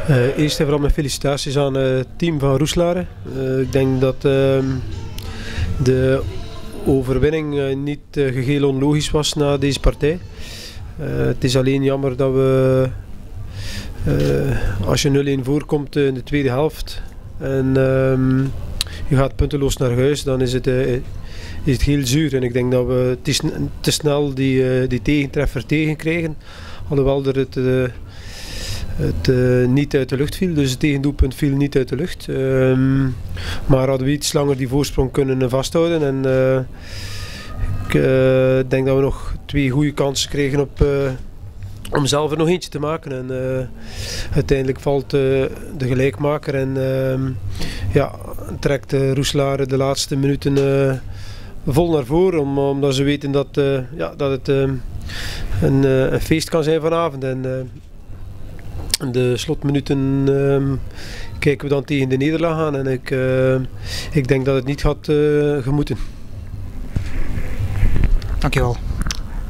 Eerst en vooral mijn felicitaties aan het team van Roeselare. Ik denk dat de overwinning niet geheel onlogisch was na deze partij. Het is alleen jammer dat we, als je 0-1 voorkomt in de tweede helft en je gaat punteloos naar huis, dan is het heel zuur. En ik denk dat we te snel die tegentreffer tegenkrijgen, alhoewel er het niet uit de lucht viel, dus het tegendoelpunt viel niet uit de lucht. Maar hadden we iets langer die voorsprong kunnen vasthouden. En ik denk dat we nog 2 goede kansen kregen om zelf er nog eentje te maken. En uiteindelijk valt de gelijkmaker en trekt Roeselare de laatste minuten vol naar voren, omdat ze weten dat het een feest kan zijn vanavond. En de slotminuten kijken we dan tegen de nederlaag aan en ik denk dat het niet had gemoeten. Dankjewel.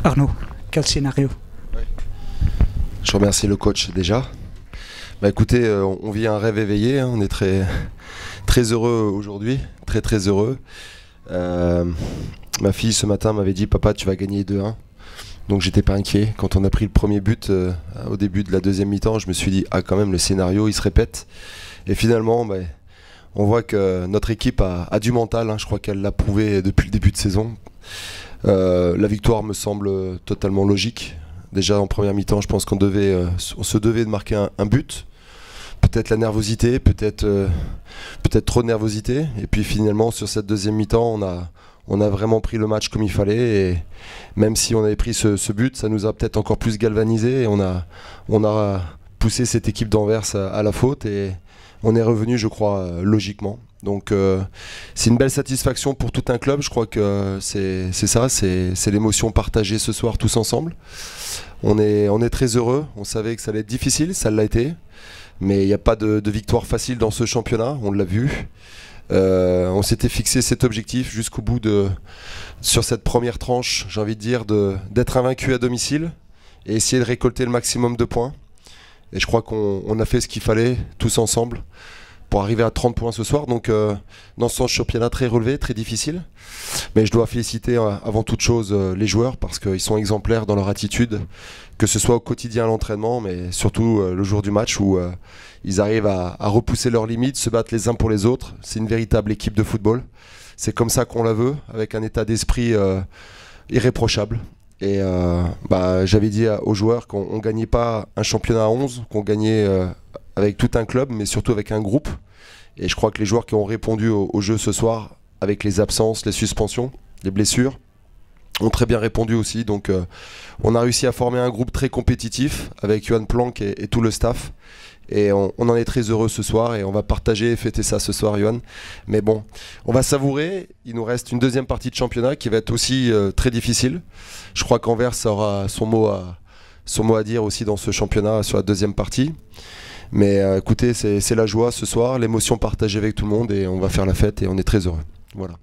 Arnaud, quel scénario? Je remercie le coach déjà. Bah écoutez, on vit un rêve éveillé, hein. On est très heureux aujourd'hui, très heureux. Ma fille ce matin m'avait dit papa tu vas gagner 2-1. Donc j'étais pas inquiet. Quand on a pris le premier but au début de la deuxième mi-temps, je me suis dit ah quand même le scénario il se répète. Et finalement on voit que notre équipe a du mental, hein. Je crois qu'elle l'a prouvé depuis le début de saison. La victoire me semble totalement logique. Déjà en première mi-temps je pense qu'on se devait de marquer un but. Peut-être la nervosité, peut-être trop de nervosité. Et puis finalement sur cette deuxième mi-temps on a vraiment pris le match comme il fallait, et même si on avait pris ce but, ça nous a peut-être encore plus galvanisé, et on a poussé cette équipe d'Anvers à la faute, et on est revenu je crois logiquement. Donc c'est une belle satisfaction pour tout un club. Je crois que c'est ça, c'est l'émotion partagée ce soir tous ensemble. On est très heureux, on savait que ça allait être difficile, ça l'a été, mais il n'y a pas de victoire facile dans ce championnat, on l'a vu. On s'était fixé cet objectif jusqu'au bout sur cette première tranche, j'ai envie de dire, d'être invaincu à domicile et essayer de récolter le maximum de points. Et je crois qu'on a fait ce qu'il fallait tous ensemble pour arriver à 30 points ce soir. Donc dans ce championnat très relevé, très difficile. Mais je dois féliciter avant toute chose les joueurs parce qu'ils sont exemplaires dans leur attitude, que ce soit au quotidien à l'entraînement, mais surtout le jour du match où ils arrivent à repousser leurs limites, se battre les uns pour les autres. C'est une véritable équipe de football. C'est comme ça qu'on la veut, avec un état d'esprit irréprochable. Et j'avais dit aux joueurs qu'on ne gagnait pas un championnat à 11, qu'on gagnait avec tout un club, mais surtout avec un groupe. Et je crois que les joueurs qui ont répondu au jeu ce soir, avec les absences, les suspensions, les blessures, ont très bien répondu aussi. Donc on a réussi à former un groupe très compétitif avec Johan Planck et tout le staff. Et on en est très heureux ce soir et on va partager et fêter ça ce soir, Johan. Mais bon, on va savourer. Il nous reste une deuxième partie de championnat qui va être aussi très difficile. Je crois qu'Anvers aura son mot à dire aussi dans ce championnat sur la deuxième partie. Mais écoutez, c'est la joie ce soir, l'émotion partagée avec tout le monde et on va faire la fête et on est très heureux. Voilà.